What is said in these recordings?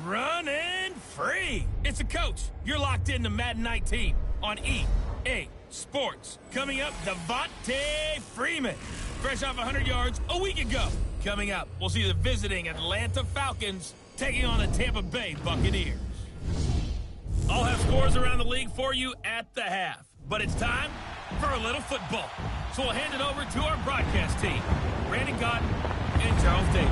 running free. It's a coach. You're locked into Madden 19 on EA Sports. Coming up, Devontae Freeman. Fresh off 100 yards a week ago. Coming up, we'll see the visiting Atlanta Falcons taking on the Tampa Bay Buccaneers. I'll have scores around the league for you at the half. But it's time for a little football. So we'll hand it over to our broadcast team, Brandon Cotton and Charles Davis.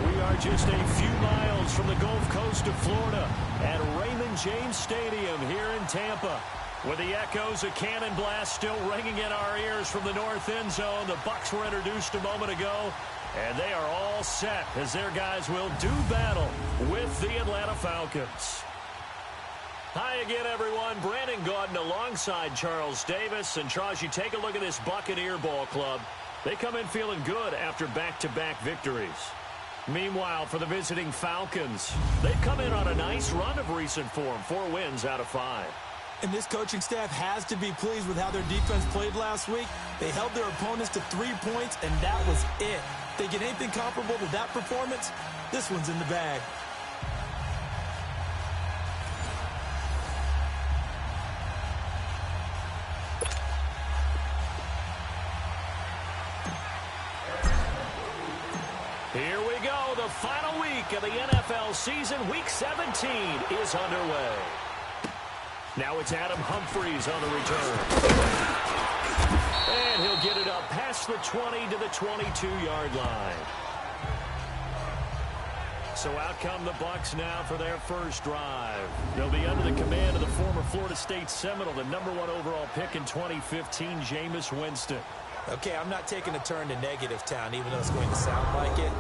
We are just a few miles from the Gulf Coast of Florida at Raymond James Stadium here in Tampa. With the echoes of cannon blast still ringing in our ears from the north end zone, the Bucs were introduced a moment ago, and they are all set as their guys will do battle with the Atlanta Falcons. Hi again, everyone. Brandon Gaudin alongside Charles Davis. And Charles, you take a look at this Buccaneer ball club. They come in feeling good after back-to-back victories. Meanwhile, for the visiting Falcons, they've come in on a nice run of recent form, 4 wins out of 5. And this coaching staff has to be pleased with how their defense played last week. They held their opponents to 3 points, and that was it. Thinking anything comparable to that performance, this one's in the bag. Here we go. The final week of the NFL season. Week 17 is underway. Now it's Adam Humphries on the return. And he'll get it up past the 20 to the 22-yard line. So out come the Bucs now for their first drive. They'll be under the command of the former Florida State Seminole, the #1 overall pick in 2015, Jameis Winston. Okay, I'm not taking a turn to negative town, even though it's going to sound like it.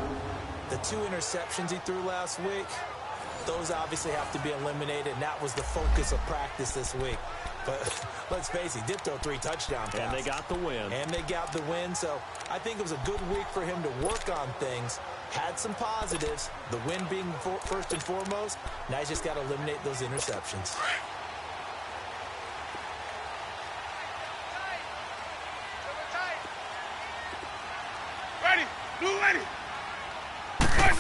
The 2 interceptions he threw last week, those obviously have to be eliminated, and that was the focus of practice this week. But let's face it, he did throw 3 touchdown passes. And they got the win. So I think it was a good week for him to work on things. Had some positives, the win being first and foremost. Now he's just got to eliminate those interceptions. Ready, blue ready. And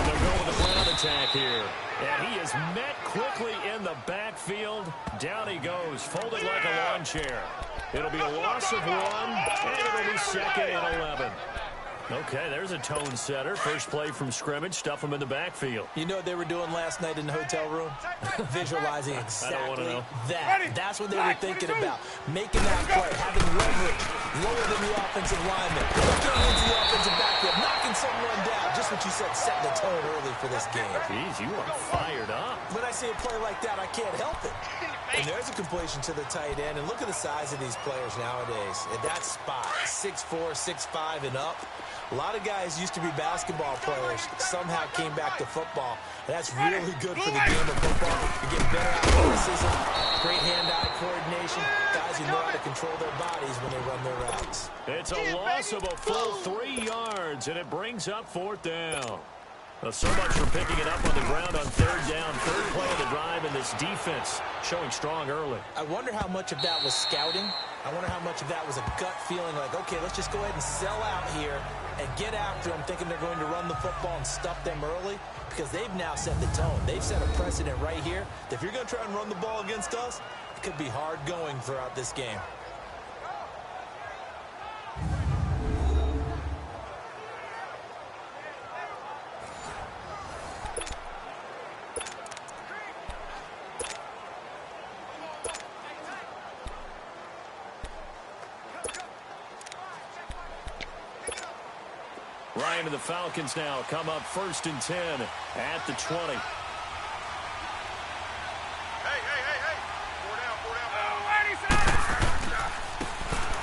they'll go with the ground attack here. And he is met quickly in the backfield. Down he goes, folded like a lawn chair. It'll be a loss of 1, and it'll be 2nd and 11. Okay, there's a tone setter. First play from scrimmage, stuff him in the backfield. You know what they were doing last night in the hotel room? Visualizing exactly that. That's what they were thinking about. Making that play, having leverage, lower than the offensive lineman, getting into the offensive backfield, knocking someone down. Just what you said, setting the tone early for this game. Jeez, you are fired up. When I see a play like that, I can't help it. And there's a completion to the tight end. And look at the size of these players nowadays. At that spot, 6'4", 6'5", and up. A lot of guys used to be basketball players, somehow came back to football. And that's really good for the game of football. You get better athleticism, great hand-eye coordination, guys who know how to control their bodies when they run their routes. It's a loss of a full 3 yards, and it brings up 4th down. Well, so much for picking it up on the ground on 3rd down. 3rd play of the drive, and this defense showing strong early. I wonder how much of that was scouting. I wonder how much of that was a gut feeling like, okay, let's just go ahead and sell out here and get after them, thinking they're going to run the football and stuff them early, because they've now set the tone. They've set a precedent right here. If you're going to try and run the ball against us, it could be hard going throughout this game. Ryan and the Falcons now come up 1st and 10 at the 20. Hey. 4 down.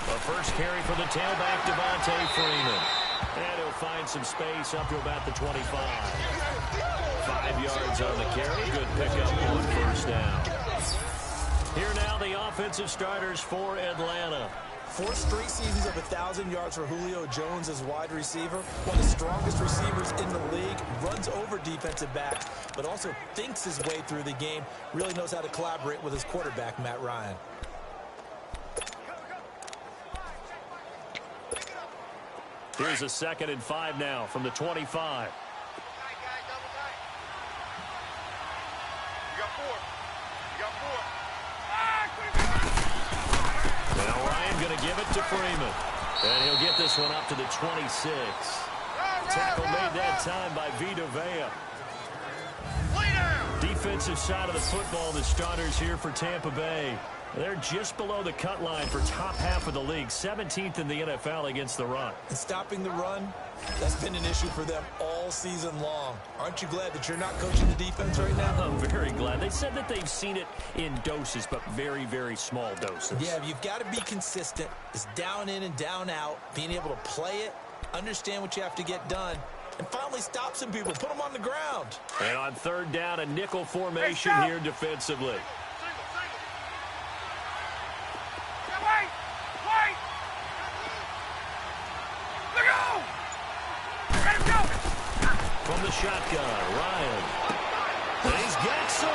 The first carry for the tailback, Devontae Freeman. And he'll find some space up to about the 25. 5 yards on the carry. Good pickup on 1st down. Here now the offensive starters for Atlanta. 4 straight seasons of 1,000 yards for Julio Jones as wide receiver. One of the strongest receivers in the league. Runs over defensive backs, but also thinks his way through the game. Really knows how to collaborate with his quarterback, Matt Ryan. Here's a 2nd and 5 now from the 25. You got 4. Now Ryan going to give it to Freeman. And he'll get this one up to the 26. Tackle made that time by Vita Vea. Defensive side of the football, the starters here for Tampa Bay. They're just below the cut line for top half of the league, 17th in the NFL against the run. And stopping the run, that's been an issue for them all season long. Aren't you glad that you're not coaching the defense right now? I'm very glad. They said that they've seen it in doses, but very, very small doses. Yeah, you've got to be consistent. It's down in and down out, being able to play it, understand what you have to get done, and finally stop some people, put them on the ground. And on third down, a nickel formation here defensively. From the shotgun, Ryan. And he's got some.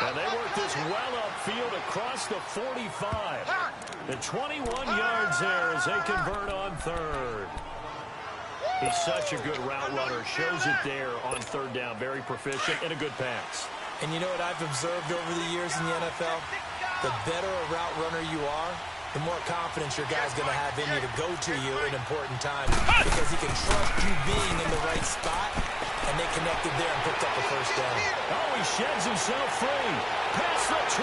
And they work this well upfield across the 45. The 21 yards there as they convert on third. He's such a good route runner. Shows it there on third down. Very proficient and a good pass. And you know what I've observed over the years in the NFL? The better a route runner you are, the more confidence your guy's going to have in you to go to you in important times because he can trust you being in the right spot, and they connected there and picked up the first down. Oh, he sheds himself free. Past the 20.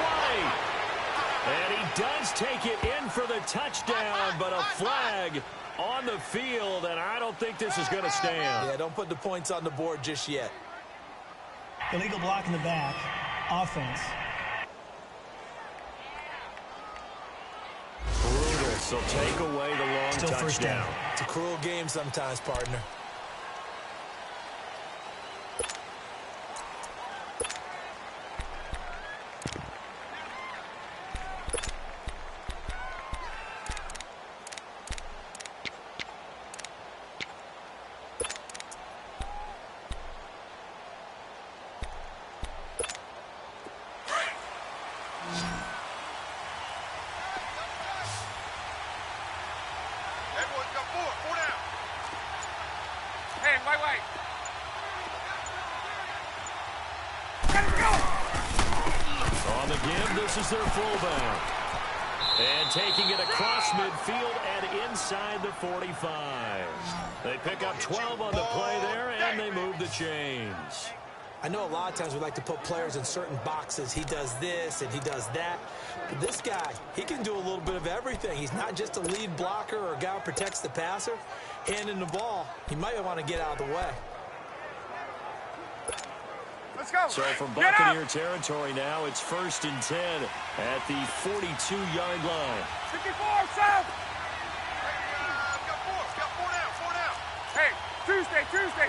And he does take it in for the touchdown, but a flag on the field, and I don't think this is going to stand. Yeah, don't put the points on the board just yet. Illegal block in the back. Offense. Brutal, so take away the long Still touchdown. first down. It's a cruel game sometimes, partner. Everyone's got 4. 4 down. Hey, wait. On the give, this is their fullback. And taking it across midfield and inside the 45. They pick up 12 on the play there, and they move the chains. I know a lot of times we like to put players in certain boxes. He does this and he does that. But this guy, he can do a little bit of everything. He's not just a lead blocker or a guy who protects the passer. Handing the ball, he might want to get out of the way. Let's go. So from Buccaneer territory now, it's 1st and 10 at the 42-yard line. 54, South. Got 4 down. 4 down. Hey, Tuesday. 21.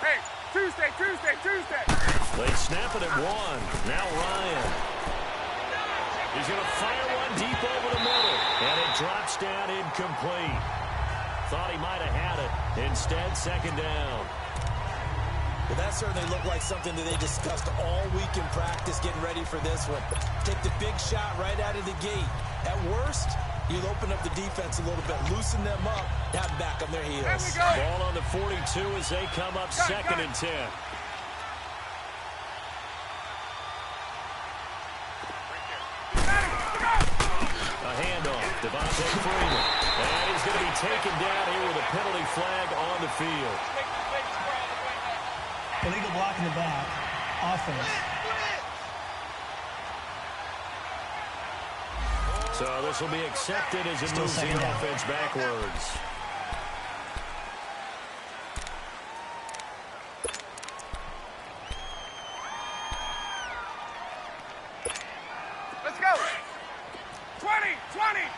Hey, Tuesday. They snap it at 1. Now Ryan. He's going to fire one deep over the middle. And it drops down incomplete. Thought he might have had it. Instead, second down. Well, that certainly looked like something that they discussed all week in practice getting ready for this one. Take the big shot right out of the gate. At worst, you'll open up the defense a little bit, loosen them up, have them back on their heels. Ball on the 42 as they come up 2nd and 10. A handoff, Devontae Freeman. And he's going to be taken down here with a penalty flag on the field. Illegal block in the back. Offense. So this will be accepted as it Still moves the second down. offense backwards. Let's go. 20. 280.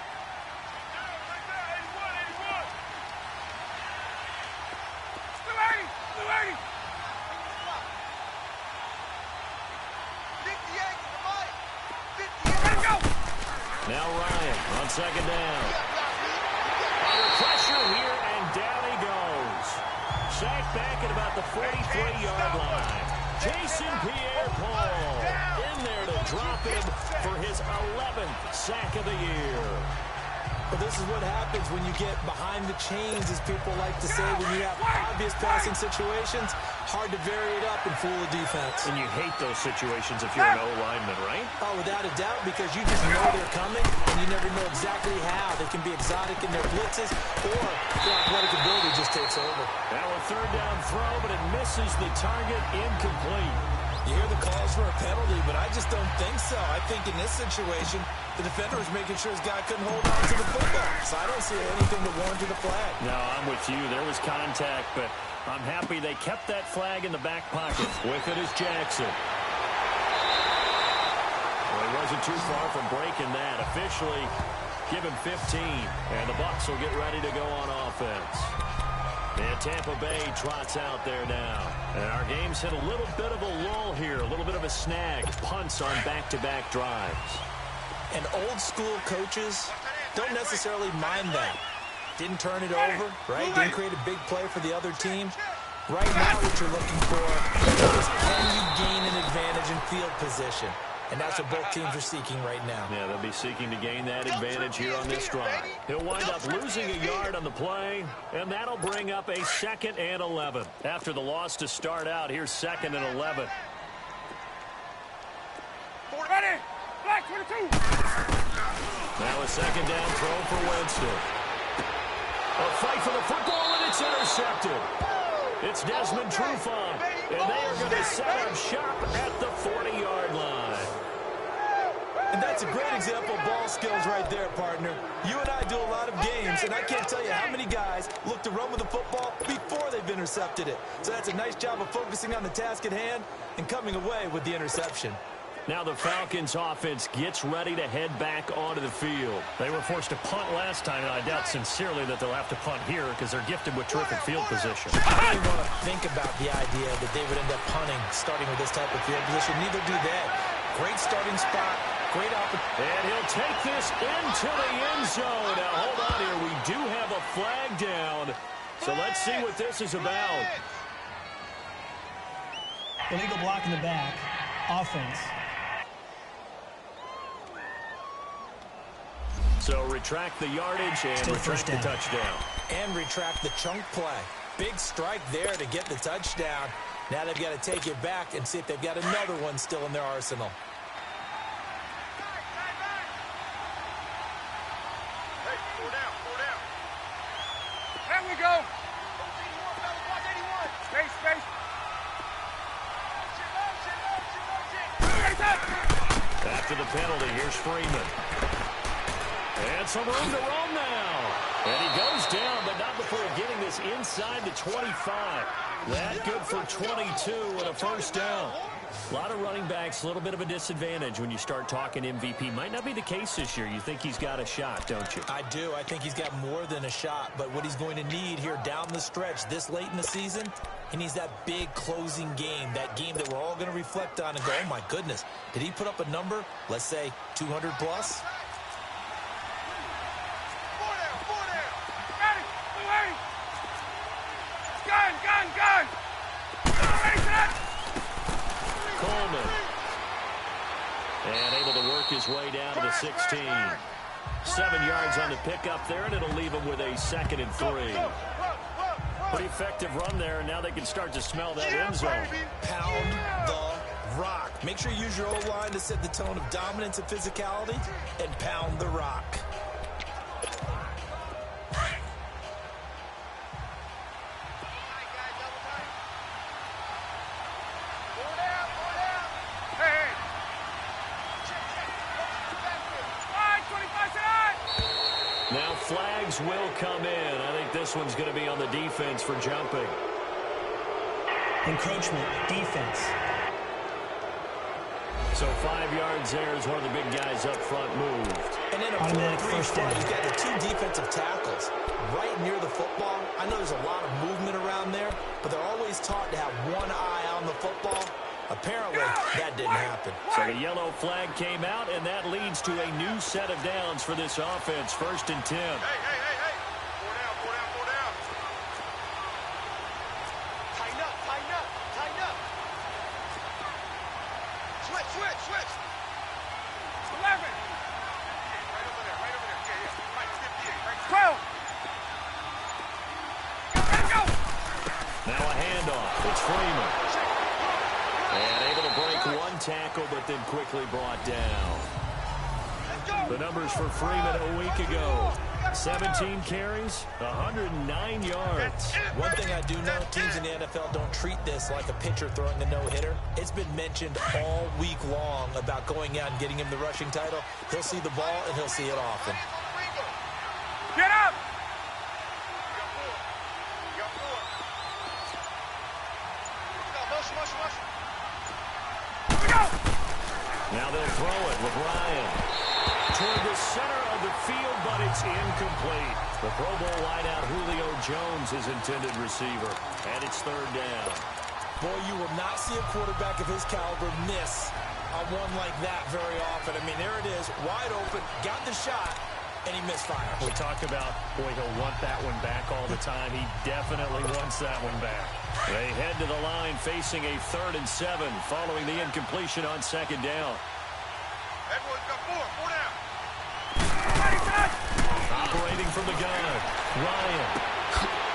Now Ryan on second down. Under pressure here, and down he goes. Sacked back at about the 43-yard line. Jason Pierre-Paul in there to drop him for his 11th sack of the year. Well, this is what happens when you get behind the chains, as people like to say. When you have obvious passing situations, hard to vary it up and fool the defense. And you hate those situations if you're an O-lineman, right? Oh, without a doubt, because you just know they're coming, and you never know exactly how. They can be exotic in their blitzes, or their athletic ability just takes over. Now a third down throw, but it misses the target, incomplete. You hear the calls for a penalty, but I just don't think so. I think in this situation, the defender was making sure his guy couldn't hold on to the football. So I don't see anything to warrant the flag. No, I'm with you. There was contact, but I'm happy they kept that flag in the back pocket. With it is Jackson. Well, he wasn't too far from breaking that. Officially, give him 15, and the Bucs will get ready to go on offense. And Tampa Bay trots out there now. And our game's hit a little bit of a lull here, a little bit of a snag. Punts on back-to-back drives. And old-school coaches don't necessarily mind that. Didn't turn it over, right? Didn't create a big play for the other team. Right now what you're looking for is can you gain an advantage in field position? And that's what both teams are seeking right now. Yeah, they'll be seeking to gain that advantage here on this drive. He'll wind up losing a yard on the play, and that'll bring up a 2nd and 11. After the loss to start out, here's 2nd and 11. Ready? Black 22. Now a 2nd down throw for Winston. A fight for the football, and it's intercepted. It's Desmond Trufant, and they are going to set up shop at the 40-yard line. And that's a great example of ball skills right there, partner. You and I do a lot of games, and I can't tell you how many guys look to run with the football before they've intercepted it. So that's a nice job of focusing on the task at hand and coming away with the interception. Now the Falcons offense gets ready to head back onto the field. They were forced to punt last time, and I doubt sincerely that they'll have to punt here because they're gifted with terrific field position. I don't even want to think about the idea that they would end up punting starting with this type of field position. Neither do they. Great starting spot, great opportunity. And he'll take this into the end zone. Now hold on here. We do have a flag down. So let's see what this is about. Illegal block in the back. Offense. So retract the yardage and retract the touchdown. And retract the chunk play. Big strike there to get the touchdown. Now they've got to take it back and see if they've got another one still in their arsenal. Hey, 4 down, 4 down. There we go. Space, space. After the penalty, here's Freeman. And some room to roam now. And he goes down, but not before getting this inside the 25. That good for 22 and a first down. A lot of running backs, a little bit of a disadvantage when you start talking MVP. Might not be the case this year. You think he's got a shot, don't you? I do. I think he's got more than a shot. But what he's going to need here down the stretch this late in the season, he needs that big closing game, that game that we're all going to reflect on and go, oh, my goodness, did he put up a number, let's say, 200 plus? Gun! Coleman. And able to work his way down to the 16. 7 yards on the pickup there, and it'll leave him with a 2nd and 3. Pretty effective run there, and now they can start to smell that end zone. Pound the rock. Make sure you use your O-line to set the tone of dominance and physicality, and pound the rock. Now flags will come in. I think this one's going to be on the defense for jumping. Encroachment, defense. So 5 yards there as one of the big guys up front moved. And then a Automatic 4-3 first front, down. you've got the 2 defensive tackles right near the football. I know there's a lot of movement around there, but they're always taught to have one eye on the football. Apparently, that didn't happen. So the yellow flag came out, and that leads to a new set of downs for this offense. 1st and 10. Hey. 4 down. Tighten up. Switch. 11. Right over there. Yeah. Right, 50. It's Freeman. And able to break one tackle, but then quickly brought down. The numbers for Freeman a week ago. 17 carries, 109 yards. One thing I do know, teams in the NFL don't treat this like a pitcher throwing a no-hitter. It's been mentioned all week long about going out and getting him the rushing title. He'll see the ball, and he'll see it often. Get up! Now they'll throw it with Ryan. Toward the center of the field, but it's incomplete. The Pro Bowl wideout Julio Jones is intended receiver, and it's third down. Boy, you will not see a quarterback of his caliber miss on one like that very often. I mean, there it is, wide open, got the shot, and he misfires. We talk about, boy, he'll want that one back all the time. He definitely wants that one back. They head to the line facing a 3rd and 7 following the incompletion on second down. Edwards got four down. Operating from the gun, Ryan.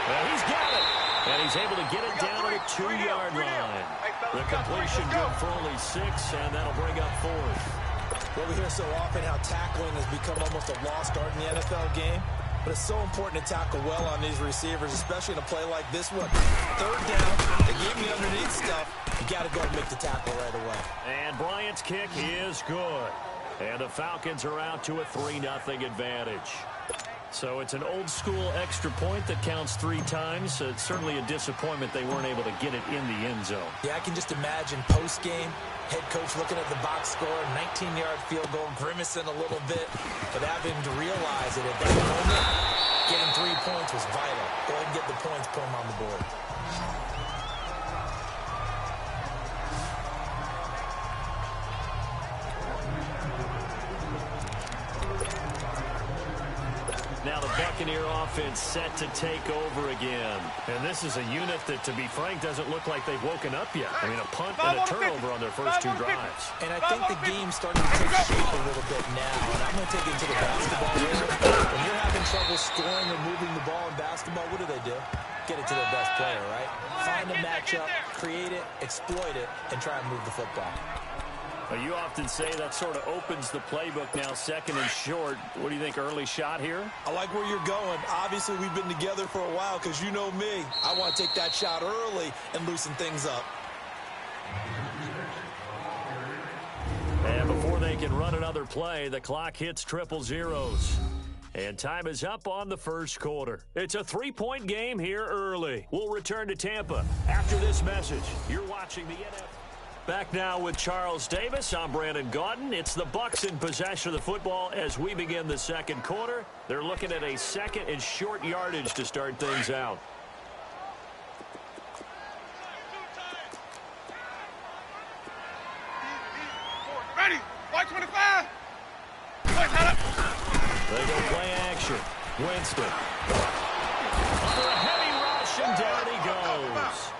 Well, he's got it. And he's able to get it down to the 2-yard line. The completion good for only 6, and that'll bring up 4th. Well, we hear so often how tackling has become almost a lost art in the NFL game. But it's so important to tackle well on these receivers, especially in a play like this one. 3rd down, they gave me underneath stuff. You got to go and make the tackle right away. And Bryant's kick is good. And the Falcons are out to a 3-0 advantage. So it's an old-school extra point that counts 3 times. It's certainly a disappointment they weren't able to get it in the end zone. Yeah, I can just imagine post-game, head coach looking at the box score, 19-yard field goal, grimacing a little bit, but having to realize that at that moment, getting 3 points was vital. Go ahead and get the points, put them on the board. Now the Buccaneer offense set to take over again. And this is a unit that, to be frank, doesn't look like they've woken up yet. I mean, a punt and a turnover on their first 2 drives. And I think the game's starting to take shape a little bit now. And I'm going to take it to the basketball here. When you're having trouble scoring or moving the ball in basketball, what do? Get it to their best player, right? Find a matchup, create it, exploit it, and try and move the football. Well, you often say that sort of opens the playbook now, 2nd and short. What do you think, early shot here? I like where you're going. Obviously, we've been together for a while because you know me. I want to take that shot early and loosen things up. And before they can run another play, the clock hits 000. And time is up on the first quarter. It's a 3-point game here early. We'll return to Tampa after this message. You're watching the NFL. Back now with Charles Davis. I'm Brandon Gaudin. It's the Bucs in possession of the football as we begin the second quarter. They're looking at a 2nd and short yardage to start things out. Ready? White 25. They go play action. Winston. Under a heavy rush, and down he goes.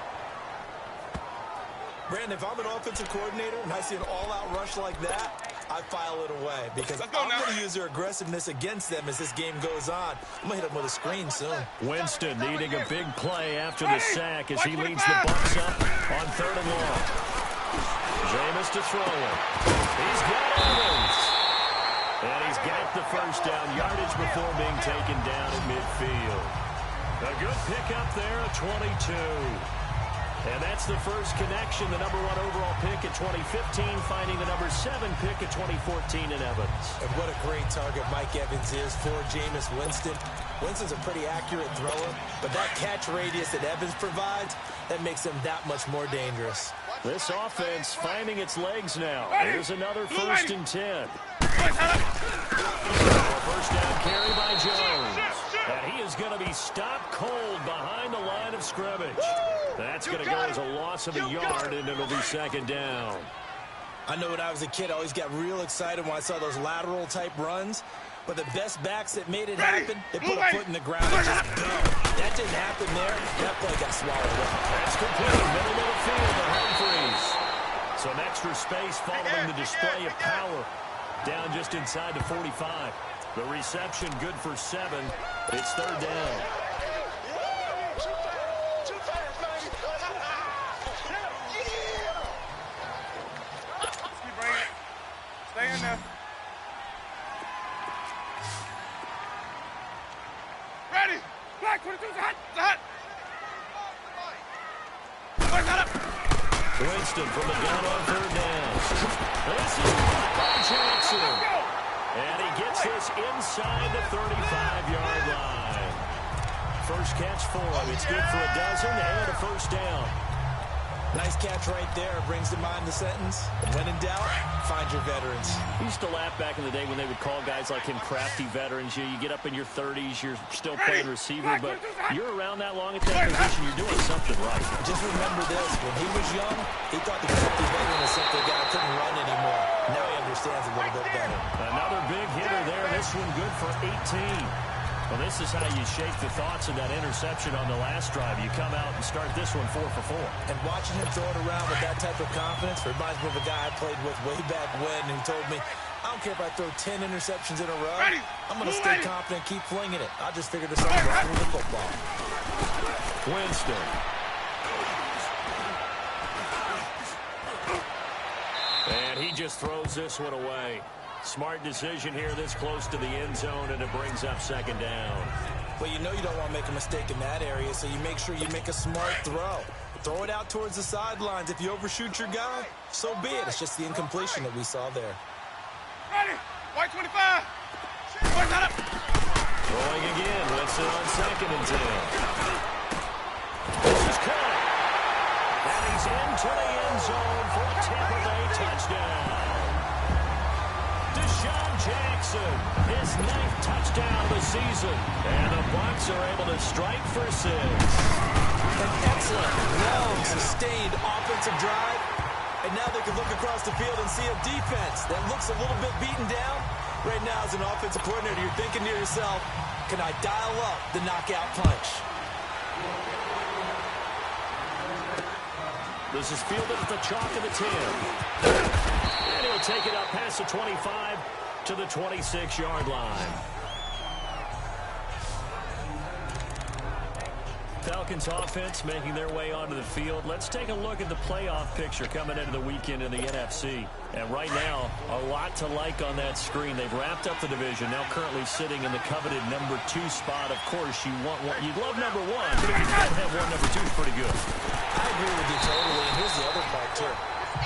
Brandon, if I'm an offensive coordinator and I see an all-out rush like that, I file it away because I'm going to use their aggressiveness against them as this game goes on. I'm going to hit them with a screen soon. Winston needing a big play after the sack as he leads the Bucs up on 3rd and long. Jameis to throw it. He's got Evans. And he's got the first down yardage before being taken down at midfield. A good pickup there at 22. And that's the first connection, the number 1 overall pick in 2015, finding the number 7 pick in 2014 in Evans. And what a great target Mike Evans is for Jameis Winston. Winston's a pretty accurate thrower, but that catch radius that Evans provides, that makes him that much more dangerous. This offense finding its legs now. Here's another 1st and 10. First down carry by Jones. And he is going to be stopped cold behind the line of scrimmage. That's going to go as a loss of a yard, and it'll be 2nd down. I know when I was a kid, I always got real excited when I saw those lateral-type runs. But the best backs that made it happen, they put a foot in the ground and just go. That didn't happen there. That play got swallowed up. That's complete. Middle of the field to Humphries. Some extra space following the display of power. Down just inside the 45. The reception good for 7. It's 3rd down. Winston from the gun on third down. This is blocked by Jackson. And he gets this inside the 35-yard line. First catch for him. It's good for a dozen and a first down. Nice catch right there. Brings to mind the sentence, when in doubt, find your veterans. We used to laugh back in the day when they would call guys like him crafty veterans. You get up in your 30s, you're still playing receiver, but you're around that long at that position, you're doing something right. Just remember this. When he was young, he thought the crafty veteran was simply a guy who couldn't run anymore. Now he understands a little bit better. Another big hitter there. This one good for 18. Well, this is how you shake the thoughts of that interception on the last drive. You come out and start this one 4 for 4. And watching him throw it around with that type of confidence reminds me of a guy I played with way back when who told me, I don't care if I throw 10 interceptions in a row. I'm going to stay confident, keep flinging it. I just figured there's something wrong with the football. Winston. And he just throws this one away. Smart decision here this close to the end zone, and it brings up second down. Well, you know you don't want to make a mistake in that area, so you make sure you make a smart throw. Throw it out towards the sidelines. If you overshoot your guy, so be it. It's just the incompletion that we saw there. Ready. White 25. White up. Throwing again. Winston on 2nd and 10. This is caught. And he's into the end zone for a Tampa Bay touchdown. Jackson, his 9th touchdown of the season. And the Bucs are able to strike for 6. An excellent, well-sustained offensive drive. And now they can look across the field and see a defense that looks a little bit beaten down. Right now, as an offensive coordinator, you're thinking to yourself, can I dial up the knockout punch? This is fielded at the chalk of the 10. And he'll take it up past the 25 to the 26-yard line. Falcons offense making their way onto the field. Let's take a look at the playoff picture coming into the weekend in the NFC. And right now, a lot to like on that screen. They've wrapped up the division, now currently sitting in the coveted number 2 spot. Of course, you'd love number 1, but if you can't have one, number 2 is pretty good. I agree with you totally, and here's the other part, too.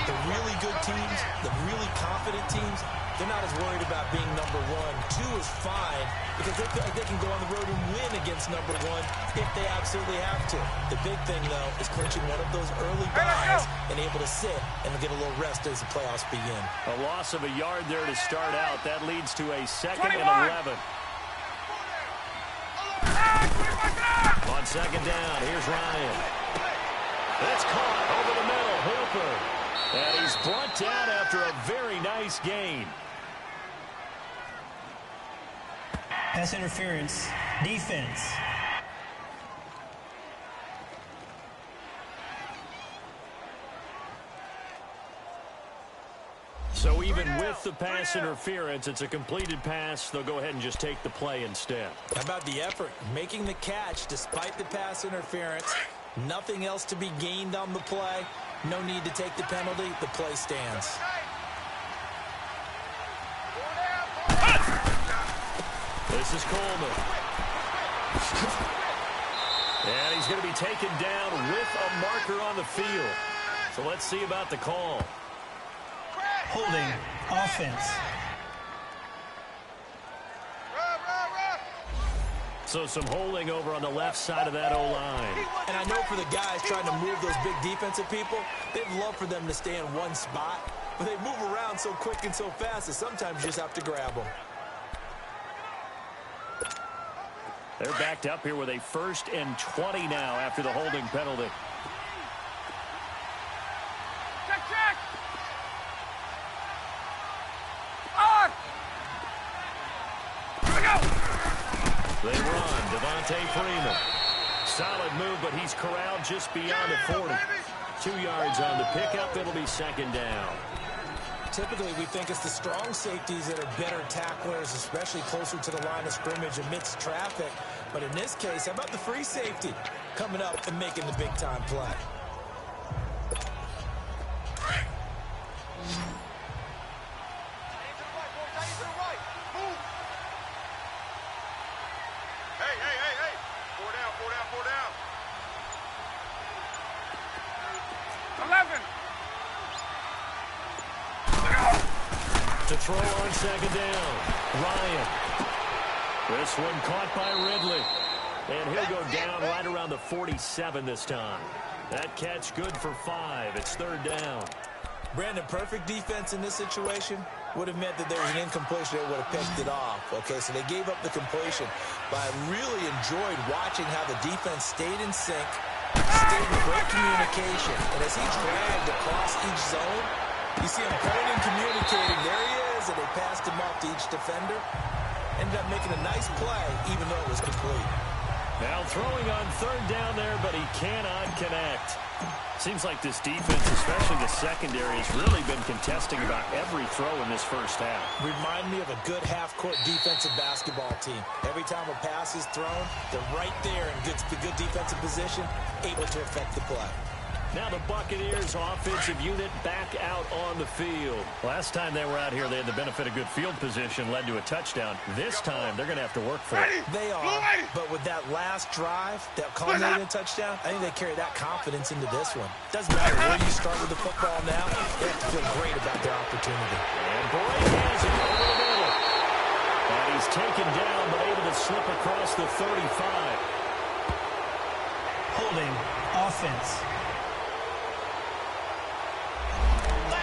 The really good teams, the really confident teams, they're not as worried about being number 1. 2 is fine because they feel like they can go on the road and win against number 1 if they absolutely have to. The big thing, though, is clinching one of those early buys and able to sit and get a little rest as the playoffs begin. A loss of a yard there to start out. That leads to a 2nd and 11. On 2nd down, here's Ryan. It's caught over the middle. Hooper. And he's brought down after a very nice gain. Pass interference. Defense. So even with the pass interference, it's a completed pass. They'll go ahead and just take the play instead. How about the effort? Making the catch despite the pass interference. Nothing else to be gained on the play. No need to take the penalty. The play stands. This is Coleman. And he's going to be taken down with a marker on the field. So let's see about the call. Holding. Offense. So some holding over on the left side of that O-line. And I know for the guys trying to move those big defensive people, they'd love for them to stay in one spot. But they move around so quick and so fast that sometimes you just have to grab them. They're backed up here with a 1st and 20 now after the holding penalty. Check. On. Here we go. They run. Devontae Freeman. Solid move, but he's corralled just beyond the 40. 2 yards on the pickup. It'll be 2nd down. Typically, we think it's the strong safeties that are better tacklers, especially closer to the line of scrimmage amidst traffic. But in this case, how about the free safety coming up and making the big-time play? Hey. 4 down. 11. throw on second down. Ryan. This one caught by Ridley. And he'll go down right around the 47 this time. That catch good for 5. It's third down. Brandon, perfect defense in this situation would have meant that there was an incompletion that would have picked it off. Okay, so they gave up the completion. But I really enjoyed watching how the defense stayed in sync, stayed in great communication. And as he dragged across each zone, you see him pulling and communicating. There he is, and they passed him off to each defender. Ended up making a nice play, even though it was complete. Now throwing on third down there, but he cannot connect. Seems like this defense, especially the secondary, has really been contesting about every throw in this first half. Remind me of a good half-court defensive basketball team. Every time a pass is thrown, they're right there in good defensive position, able to affect the play. Now the Buccaneers offensive unit back out on the field. Last time they were out here, they had the benefit of good field position, led to a touchdown. This time, they're going to have to work for it. They are, but with that last drive, that culminating in a touchdown, I think they carry that confidence into this one. Doesn't matter where you start with the football now, they have to feel great about their opportunity. And Boyd has it over the middle. And he's taken down, but able to slip across the 35. Holding offense.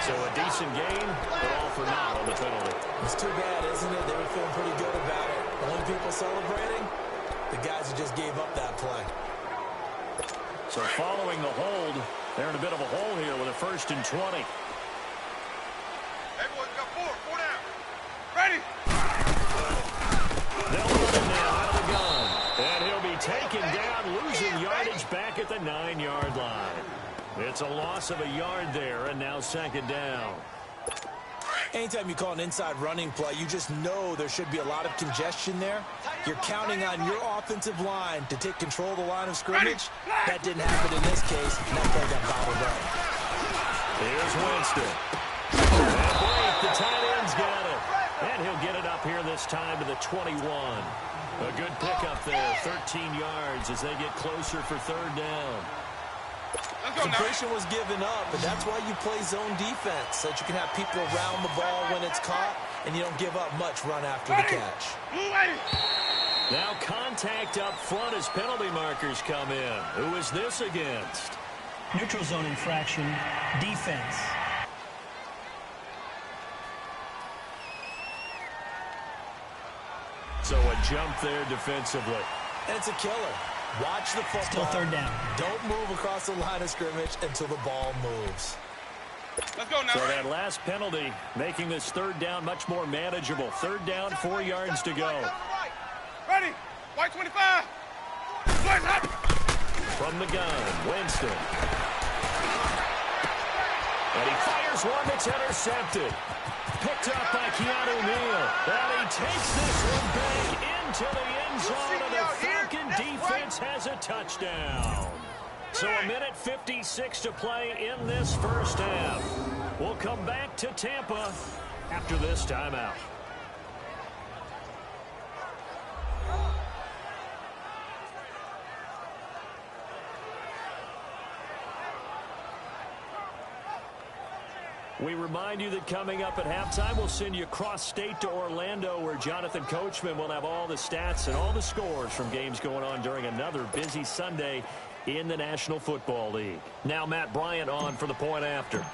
So a decent gain, but all for naught on the penalty. It's too bad, isn't it? They were feeling pretty good about it. Only people celebrating, the guys who just gave up that play. So following the hold, they're in a bit of a hole here with a 1st and 20. Everyone's got four down. Ready? They'll run him now out of the gun. And he'll be taken down, losing yardage back at the 9-yard line. It's a loss of a yard there, and now second down. Anytime you call an inside running play, you just know there should be a lot of congestion there. You're counting on your offensive line to take control of the line of scrimmage. That didn't happen in this case, and that play got bobbled up. Here's Winston. And Blake, the tight end's got it. And he'll get it up here this time to the 21. A good pickup there, 13 yards as they get closer for third down. Completion was given up, but that's why you play zone defense, so that you can have people around the ball when it's caught, and you don't give up much run after the catch. Now contact up front as penalty markers come in. Who is this against? Neutral zone infraction, defense. So a jump there defensively. And it's a killer. Watch the football. Still third down. Don't move across the line of scrimmage until the ball moves. Let's go now. So that last penalty making this third down much more manageable. Third down, 4 yards to go. Ready? White 25. Blaze up. From the gun, Winston. And he fires one that's intercepted. Picked up by Keanu Neal. And he takes this one back into the end zone, and the Falcon defense has a touchdown. So a minute 56 to play in this first half. We'll come back to Tampa after this timeout. We remind you that coming up at halftime, we'll send you cross-state to Orlando, where Jonathan Coachman will have all the stats and all the scores from games going on during another busy Sunday in the National Football League. Now Matt Bryant on for the point after.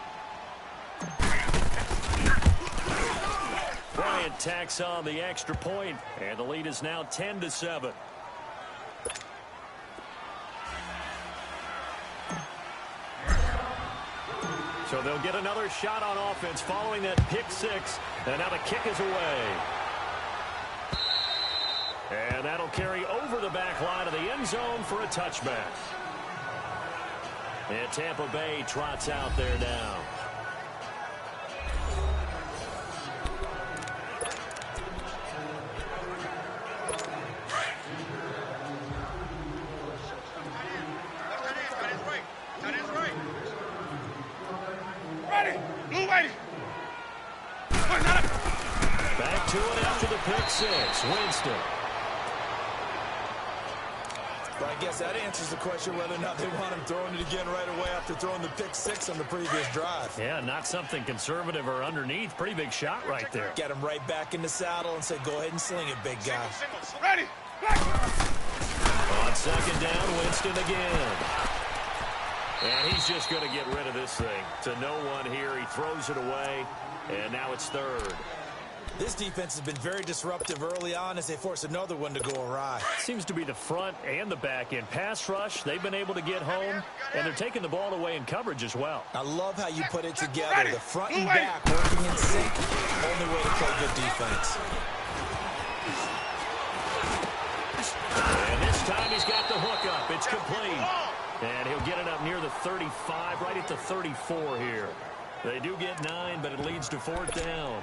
Bryant tacks on the extra point, and the lead is now 10-7. So they'll get another shot on offense following that pick six. And now the kick is away. And that'll carry over the back line of the end zone for a touchback. And Tampa Bay trots out there now. Back to it after the pick six. Winston. Right I guess that answers the question whether or not they want him throwing it again right away after throwing the pick six on the previous drive. Yeah, not something conservative or underneath. Pretty big shot right there. Get him right back in the saddle and say, go ahead and sling it, big guy. Ready. On second down, Winston again. And he's just going to get rid of this thing. To no one here. He throws it away, and now it's third. This defense has been very disruptive early on as they force another one to go awry. Seems to be the front and the back end. Pass rush, they've been able to get home, and they're taking the ball away in coverage as well. I love how you put it together. The front and back working in sync. Only way to play good defense. And this time he's got the hook up. It's complete. And he'll get it up near the 35, right at the 34 here. They do get 9, but it leads to fourth down.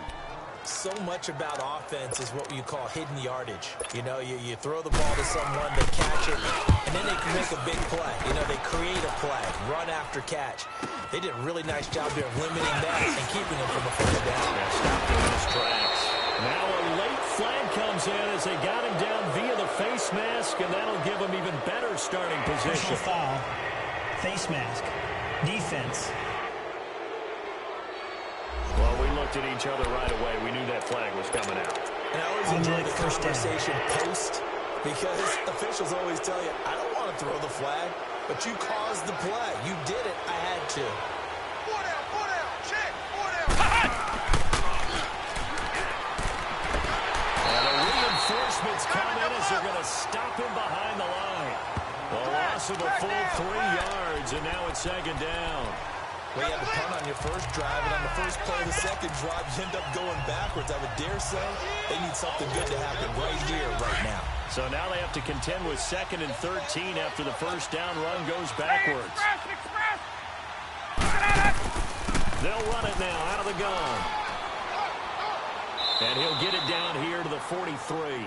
So much about offense is what you call hidden yardage. You know, you throw the ball to someone, they catch it, and then they can make a big play. You know, they create a play, run after catch. They did a really nice job here of limiting that and keeping them from a first down. Stopped him in his tracks. Now a late flag comes in as they got him down via the face mask, and that'll give him even better starting position. Personal foul, face mask, defense. Well, we looked at each other right away. We knew that flag was coming out. And I always enjoy the conversation post because officials always tell you, I don't want to throw the flag, but you caused the play. You did it. I had to. 4 down, check, 4 down. And the reinforcements come in as they're going to stop him behind the line. The loss of a full 3 yards, and now it's second down. Well, you had to punt on your first drive, and on the first play of the second drive, you end up going backwards. I would dare say they need something good to happen right here, right now. So now they have to contend with 2nd and 13 after the first down run goes backwards. They'll run it now out of the gun. And he'll get it down here to the 43.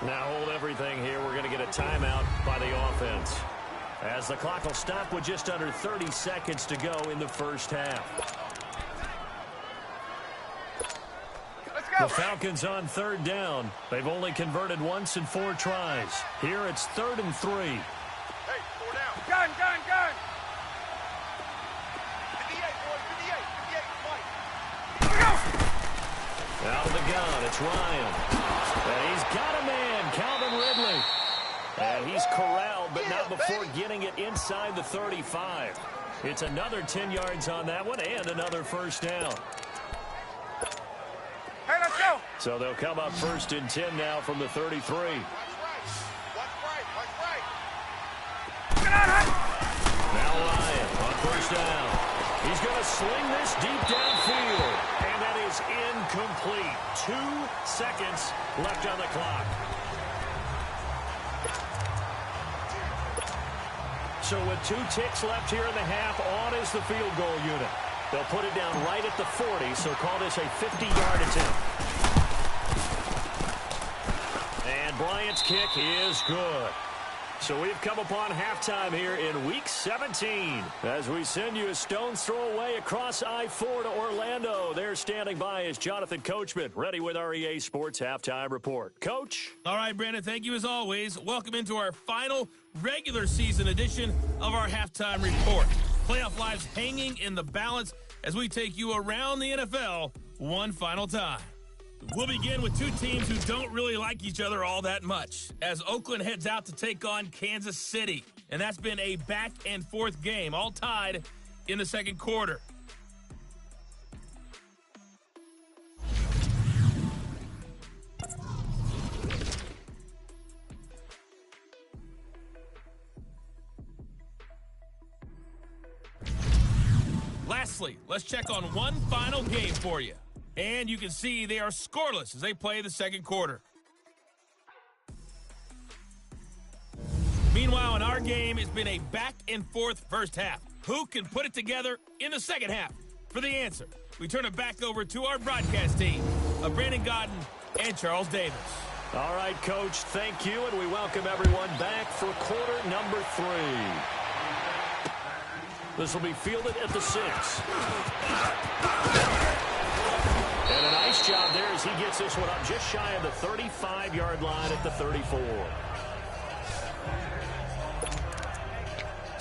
Now hold everything here. We're going to get a timeout by the offense, as the clock will stop with just under 30 seconds to go in the first half. The Falcons on third down. They've only converted once in 4 tries. Here it's 3rd and 3. Hey, 4 down. Gun. 58, boys, 58, Mike. Out of the gun, it's Ryan. And he's got a man, Calvin Ridley. And he's corralled, but not before getting it inside the 35. It's another 10 yards on that one and another first down. Hey, let's go. So they'll come up 1st and 10 now from the 33. Watch right. Now Ryan on first down. He's going to sling this deep downfield. And that is incomplete. 2 seconds left on the clock. So with 2 ticks left here in the half, on is the field goal unit. They'll put it down right at the 40, so call this a 50-yard attempt. And Bryant's kick is good. So we've come upon halftime here in Week 17. As we send you a stone's throw away across I-4 to Orlando. There standing by is Jonathan Coachman, ready with our EA Sports Halftime Report. Coach? All right, Brandon, thank you as always. Welcome into our final regular season edition of our Halftime Report. Playoff lives hanging in the balance as we take you around the NFL one final time. We'll begin with 2 teams who don't really like each other all that much as Oakland heads out to take on Kansas City. And that's been a back-and-forth game, all tied in the second quarter. Lastly, let's check on one final game for you. And you can see they are scoreless as they play the second quarter. Meanwhile, in our game, it's been a back-and-forth first half. Who can put it together in the second half? For the answer, we turn it back over to our broadcast team of Brandon Godden and Charles Davis. All right, Coach, thank you, and we welcome everyone back for quarter number 3. This will be fielded at the 6. And a nice job there as he gets this one up just shy of the 35-yard line at the 34.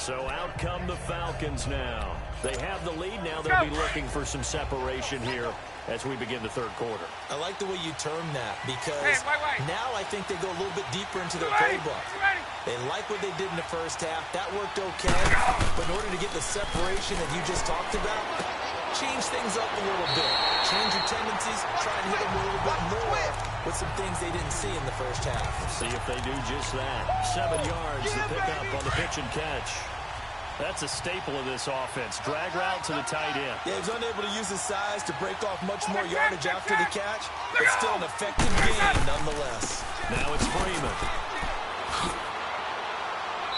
So out come the Falcons now. They have the lead now. They'll be looking for some separation here as we begin the third quarter. I like the way you term that because now I think they go a little bit deeper into their playbook. They like what they did in the first half. That worked okay. But in order to get the separation that you just talked about, change things up a little bit. Change your tendencies. Try and hit them a little bit more with some things they didn't see in the first half. We'll see if they do just that. 7 yards to pick up on the pitch and catch. That's a staple of this offense. Drag route to the tight end. Yeah, he's unable to use his size to break off much more yardage after the catch, but still an effective gain nonetheless. Now it's Freeman.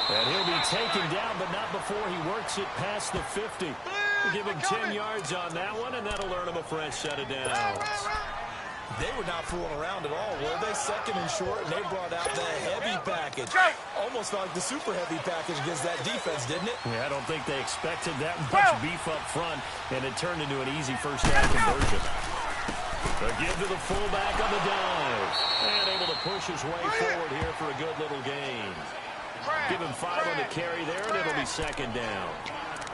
And he'll be taken down, but not before he works it past the 50. We'll give him 10 yards on that one, and that'll earn him a fresh set of downs. They were not fooling around at all, were they? Second and short, and they brought out the heavy package. Almost felt like the super heavy package against that defense, didn't it? Yeah, I don't think they expected that much beef up front, and it turned into an easy first down conversion. A give to the fullback on the dive, and able to push his way forward here for a good little gain. Give him 5 on the carry there, and it'll be second down.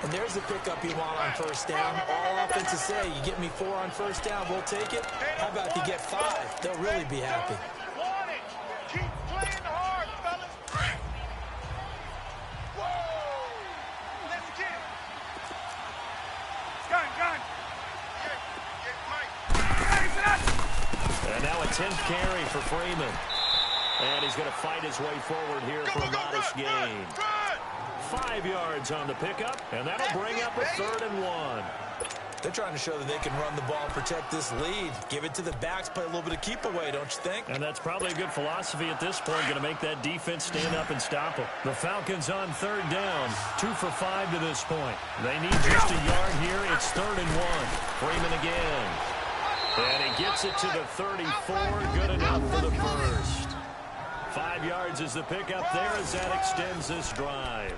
And there's the pickup you want on first down. All offenses say, you get me 4 on first down, we'll take it. How about if you get 5? They'll really be happy. Keep playing hard, fellas. Whoa! Let's get it. Gun. And now a 10th carry for Freeman. And he's going to fight his way forward here for a modest gain. 5 yards on the pickup, and that'll bring up a 3rd and 1. They're trying to show that they can run the ball and protect this lead. Give it to the backs, play a little bit of keep away, don't you think? And that's probably a good philosophy at this point, going to make that defense stand up and stop them. The Falcons on 3rd down, 2 for 5 to this point. They need just a yard here. It's 3rd and 1. Freeman again. And he gets it to the 34. Good enough for the first. 5 yards is the pickup there as that extends this drive.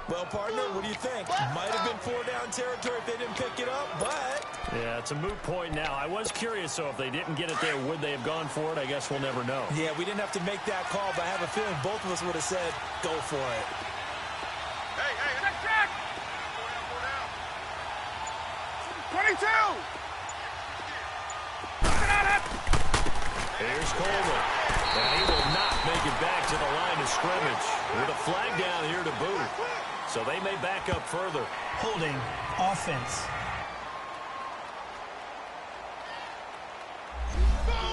Well, partner, what do you think? Might have been 4-down territory if they didn't pick it up, but... Yeah, it's a moot point now. I was curious, so if they didn't get it there, would they have gone for it? I guess we'll never know. Yeah, we didn't have to make that call, but I have a feeling both of us would have said, go for it. Hey, check! 22! Here's Coleman. And he will not make it back to the line of scrimmage. With a flag down here to boot. So they may back up further. Holding offense.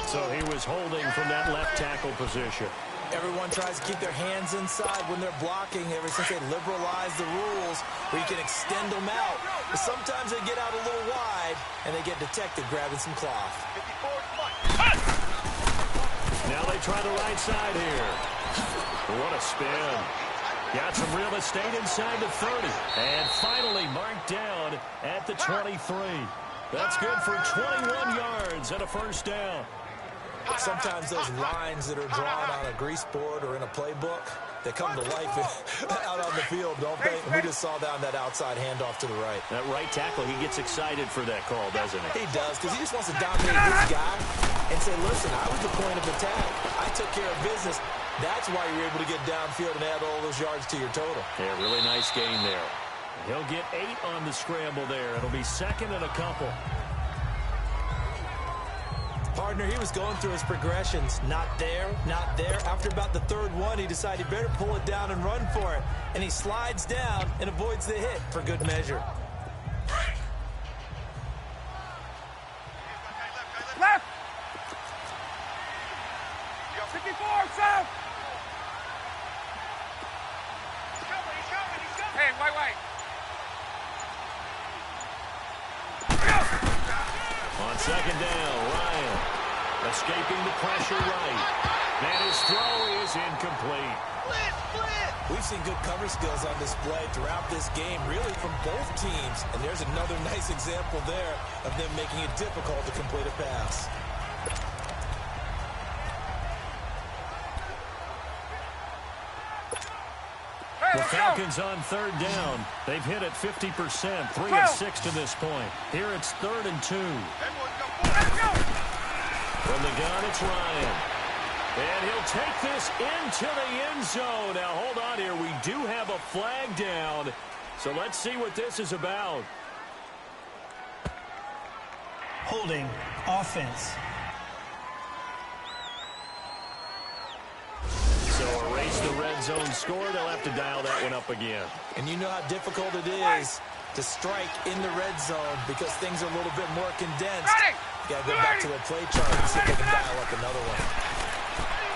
So he was holding from that left tackle position. Everyone tries to keep their hands inside when they're blocking ever since they liberalized the rules where you can extend them out. But sometimes they get out a little wide and they get detected grabbing some cloth. Now they try the right side here. What a spin. Got some real estate inside the 30. And finally marked down at the 23. That's good for 21 yards and a first down. Sometimes those lines that are drawn on a grease board or in a playbook, they come to life out on the field, don't they? And we just saw down that outside handoff to the right. That right tackle, he gets excited for that call, doesn't he? He does, because he just wants to dominate his guy and say, listen, I was the point of attack. I took care of business. That's why you're able to get downfield and add all those yards to your total. Yeah, really nice gain there. He'll get 8 on the scramble there. It'll be second and a couple. Partner, he was going through his progressions. Not there, not there. After about the 3rd one, he decided he better pull it down and run for it. And he slides down and avoids the hit for good measure. Left! 54, south! He's coming. Hey, wait. On second down, Ryan escaping the pressure right. And his throw is incomplete. We've seen good cover skills on display throughout this game, really from both teams. And there's another nice example there of them making it difficult to complete a pass. The Falcons on 3rd down. They've hit it 50%, 3 of 6 to this point. Here it's 3rd and 2. From the gun, it's Ryan. And he'll take this into the end zone. Now, hold on here. We do have a flag down. So let's see what this is about. Holding. Offense. So erase the red zone score. They'll have to dial that one up again. And you know how difficult it is to strike in the red zone because things are a little bit more condensed. You got to go back to their play chart and see if they can dial up another one.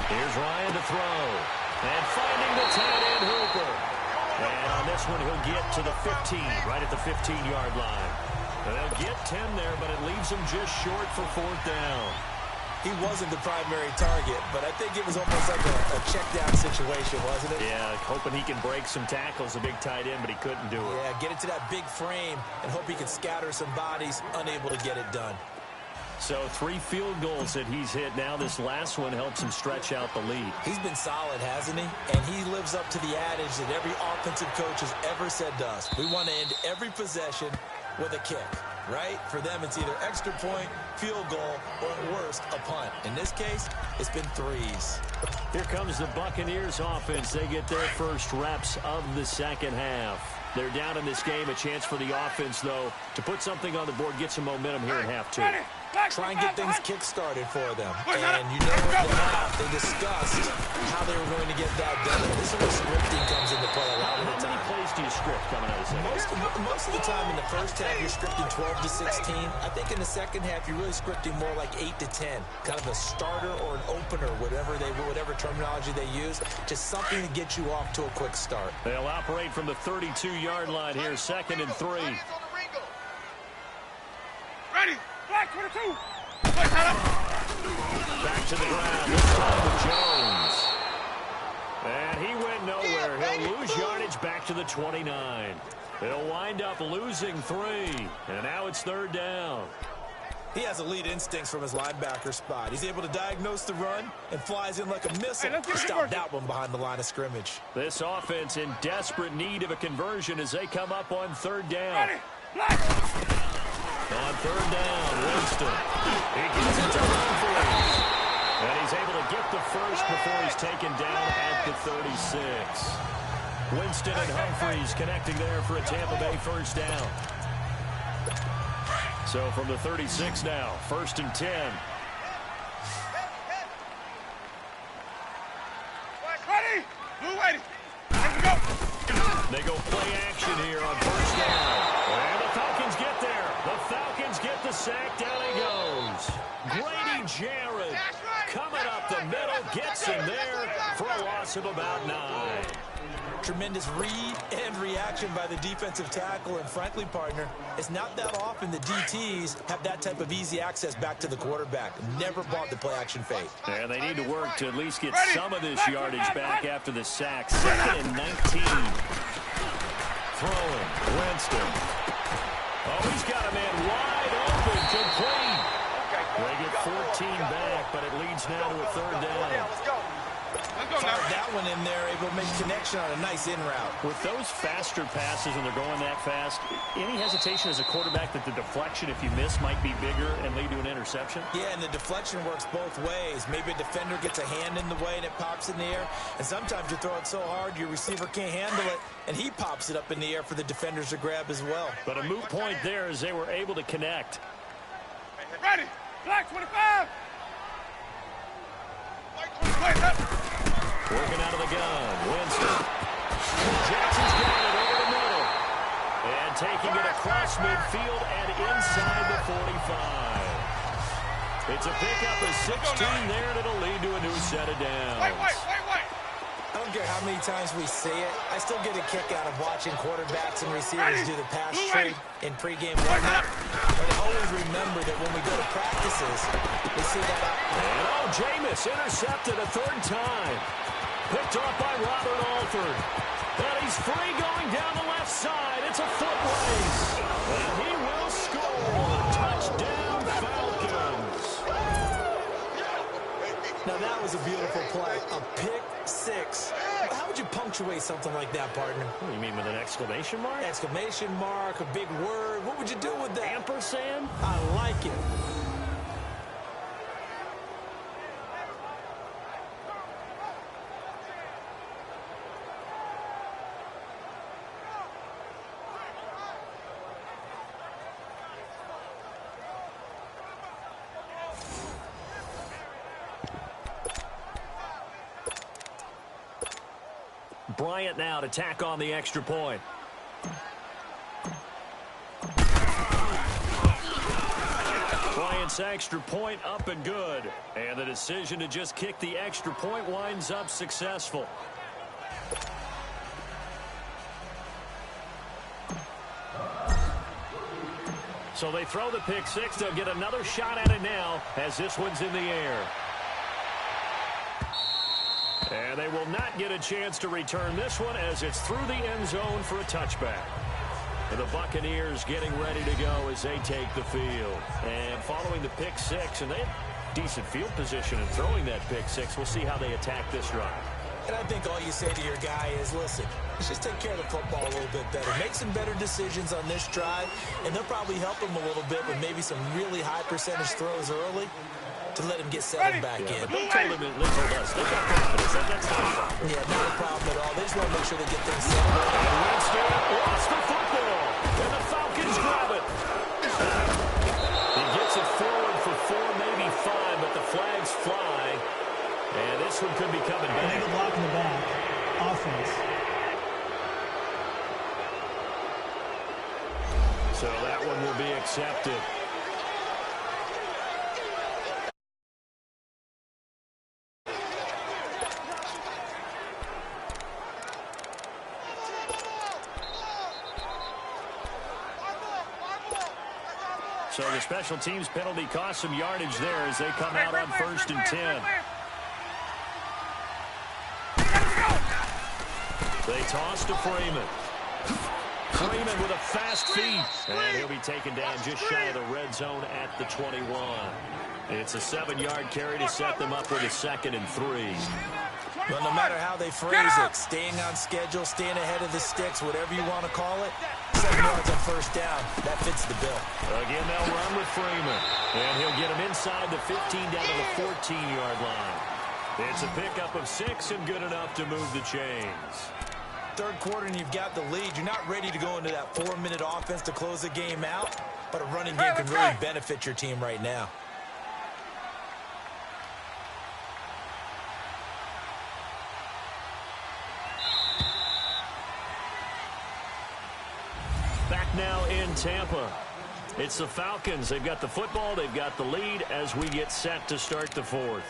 Here's Ryan to throw. And finding the tight end Hooper. And on this one, he'll get to the 15, right at the 15-yard line. They'll get 10 there, but it leaves them just short for 4th down. He wasn't the primary target, but I think it was almost like a check-down situation, wasn't it? Yeah, hoping he can break some tackles, a big tight end, but he couldn't do it. Yeah, get it to that big frame and hope he can scatter some bodies, unable to get it done. So 3 field goals that he's hit now. This last one helps him stretch out the lead. He's been solid, hasn't he? And he lives up to the adage that every offensive coach has ever said to us. We want to end every possession with a kick, right? For them, it's either extra point, field goal, or at worst, a punt. In this case, it's been 3s. Here comes the Buccaneers offense. They get their first reps of the second half. They're down in this game. A chance for the offense, though, to put something on the board, get some momentum here in half 2. Try and get things kick-started for them. And you know at the half, they discussed how they were going to get that done. This is where scripting comes into play a lot of the time. How many plays do you script coming out of the second half? Most of the time in the first half, you're scripting 12 to 16. I think in the second half, you're really scripting more like 8 to 10. Kind of a starter or an opener, whatever terminology they use. Just something to get you off to a quick start. They'll operate from the 32-yard line here, 2nd and 3. Ready. Black 22. Back to the ground. This time with Jones. And he went nowhere. He'll lose yardage back to the 29. He'll wind up losing 3. And now it's 3rd down. He has elite instincts from his linebacker spot. He's able to diagnose the run and flies in like a missile to stop that one behind the line of scrimmage. This offense in desperate need of a conversion as they come up on 3rd down. On 3rd down, Winston. He gets it to Humphries. And he's able to get the first before he's taken down at the 36. Winston and Humphries connecting there for a Tampa Bay first down. So from the 36 now, 1st and 10. Ready. Blue ready. Let's go. They go play action here on 1st down. And the Falcons get there. The Falcons get the sack. Down he goes. Grady Jarrett coming up the middle. Gets him there for a loss of about 9. Tremendous read and reaction by the defensive tackle. And frankly, partner, it's not that often the DTs have that type of easy access back to the quarterback. Never bought the play-action fake. And they need to work to at least get some of this yardage back after the sack. 2nd and 19. Throwing. Winston. Oh, he's got a man wide open. Complete. They get 14 back, but it leads now to a 3rd down. Fired that one in there, able to make connection on a nice in route. With those faster passes and they're going that fast, any hesitation as a quarterback that the deflection, if you miss, might be bigger and lead to an interception? Yeah, and the deflection works both ways. Maybe a defender gets a hand in the way and it pops in the air. And sometimes you throw it so hard your receiver can't handle it, and he pops it up in the air for the defenders to grab as well. But a moot point there as they were able to connect. Ready. Black 25. White 25. Working out of the gun, Winston. Jackson's got it over the middle. And taking it across midfield and inside the 45. It's a pickup of 16 there, and it'll lead to a new set of downs. White. I don't care how many times we see it. I still get a kick out of watching quarterbacks and receivers do the pass trade in pregame warm-up. But I always remember that when we go to practices, we see that. And Jameis intercepted a 3rd time. Picked off by Robert Alford. And he's free going down the left side. It's a foot race. And he will score. Touchdown, Falcons. Now that was a beautiful play. A pick 6. How would you punctuate something like that, partner? What do you mean, with an exclamation mark? Exclamation mark, a big word. What would you do with that? Ampersand? I like it. try it now to tack on the extra point. Bryant's extra point up and good. And the decision to just kick the extra point winds up successful. So they throw the pick six. They'll get another shot at it now as this one's in the air. And they will not get a chance to return this one as it's through the end zone for a touchback. And the Buccaneers getting ready to go as they take the field. And following the pick six, and they have decent field position in throwing that pick six. We'll see how they attack this drive. And I think all you say to your guy is, listen, let's just take care of the football a little bit better. Make some better decisions on this drive, and they'll probably help him a little bit with maybe some really high percentage throws early to let him get settled back in. But they told us, they got confidence. That's not a problem. Yeah, not a problem at all. They just want to make sure they get things settled. And Winston lost the football, and the Falcons grab it. He gets it forward for 4, maybe 5, but the flags fly. And this one could be coming back. Illegal block in the back. Offense. So that one will be accepted. So the special teams penalty cost some yardage there as they come out on 1st and 10. They toss to Freeman. Freeman with a fast feet. And he'll be taken down just shy of the red zone at the 21. It's a 7-yard carry to set them up with a 2nd and 3. Well, no matter how they phrase it, staying on schedule, staying ahead of the sticks, whatever you want to call it, 7 yards on 1st down, that fits the bill. Again, they'll run with Freeman. And he'll get him inside the 15 down to the 14-yard line. It's a pickup of 6 and good enough to move the chains. 3rd quarter and you've got the lead. You're not ready to go into that 4-minute offense to close the game out, but a running game can really benefit your team right now. Back now in Tampa. It's the Falcons. They've got the football. They've got the lead as we get set to start the 4th.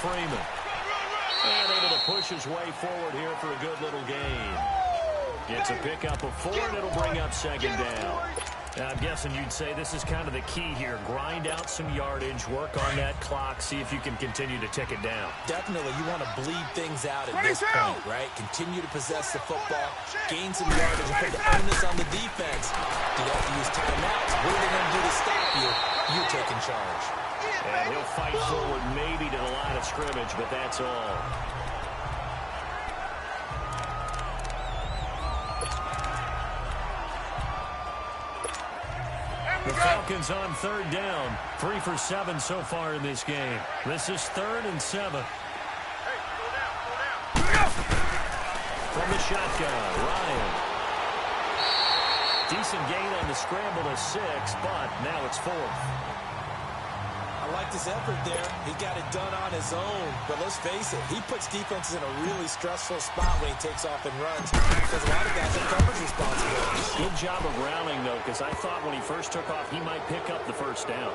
Freeman. And able to push his way forward here for a good little gain. It's a pickup of 4, and it'll bring up 2nd down. Now, I'm guessing you'd say this is kind of the key here. Grind out some yardage, work on that clock, see if you can continue to tick it down. Definitely. You want to bleed things out at this point, right? Continue to possess the football, gain some yardage, and put the onus on the defense. Do you have to use timeouts? What are they going to do to stop you? You're taking charge. And he'll fight forward maybe to the line of scrimmage, but that's all. The Falcons on 3rd down. 3 for 7 so far in this game. This is 3rd and 7. From the shotgun, Ryan. Decent gain on the scramble of 6, but now it's 4th. I liked his effort there. He got it done on his own. But let's face it, he puts defenses in a really stressful spot when he takes off and runs because a lot of guys have coverage responsibilities. Good job of rallying, though, because I thought when he first took off, he might pick up the 1st down.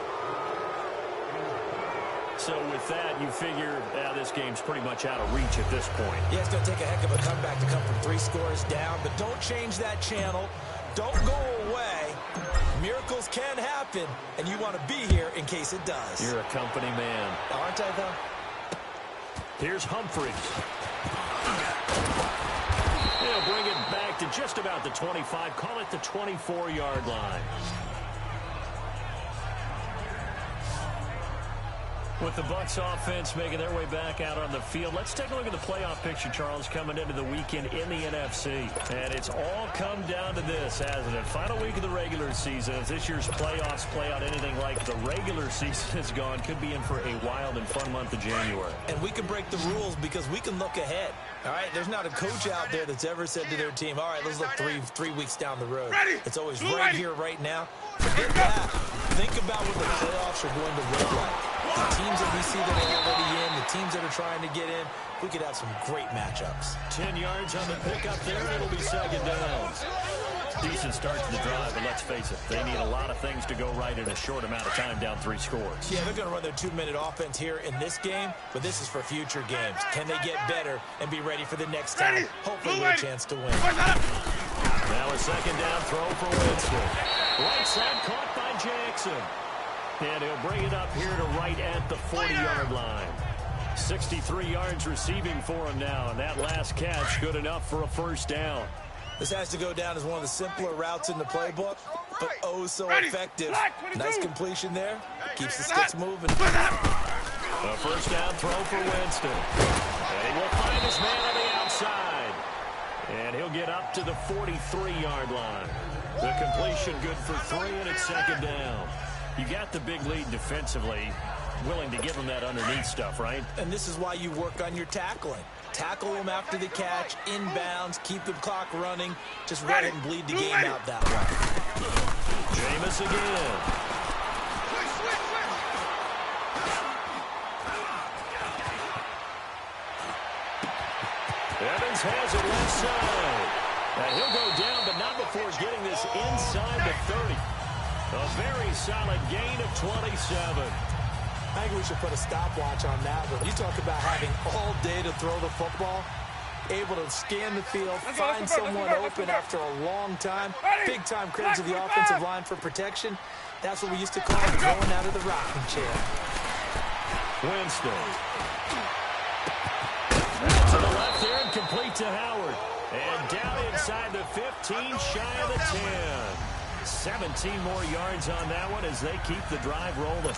So with that, you figure this game's pretty much out of reach at this point. Yeah, it's going to take a heck of a comeback to come from 3 scores down, but don't change that channel. Don't go away. Miracles can happen, and you want to be here in case it does. You're a company man. Aren't I, though? Here's Humphries. He'll bring it back to just about the 25. Call it the 24-yard line. With the Bucs offense making their way back out on the field, let's take a look at the playoff picture, Charles, coming into the weekend in the NFC. And it's all come down to this, hasn't it? Final week of the regular season. As this year's playoffs play out anything like the regular season has gone, could be in for a wild and fun month of January. And we can break the rules because we can look ahead. All right, there's not a coach out there that's ever said to their team, all right, let's look three weeks down the road. It's always right here, right now. Forget that. Think about what the playoffs are going to look like. The teams that we see that are already in, the teams that are trying to get in, we could have some great matchups. 10 yards on the pickup there, and it'll be second down. Decent start to the drive, but let's face it, they need a lot of things to go right in a short amount of time, down 3 scores. Yeah, they're going to run their 2-minute offense here in this game, but this is for future games. Can they get better and be ready for the next time? Hopefully with a chance to win. Now a second down throw for Winston. Right side caught by Jackson. And he'll bring it up here to right at the 40-yard line. 63 yards receiving for him now, and that last catch good enough for a first down. This has to go down as one of the simpler routes in the playbook, but oh so effective. Nice completion there. Keeps the sticks moving. A first down throw for Winston. And he will find his man on the outside. And he'll get up to the 43-yard line. The completion good for 3, and it's second down. You got the big lead defensively, willing to give him that underneath stuff, right? And this is why you work on your tackling. Tackle them after the catch, inbounds, keep the clock running. Just let him bleed the game out that way. Jameis again. Evans has it left side. Now he'll go down, but not before getting this inside the 30. A very solid gain of 27. I think we should put a stopwatch on that one. You talk about having all day to throw the football, able to scan the field, find someone open after a long time. Big-time credit to the offensive line for protection. That's what we used to call going out of the rocking chair. Winston. Out to the left there and complete to Howard. And down inside the 15, shy of the 10. 17 more yards on that one as they keep the drive rolling.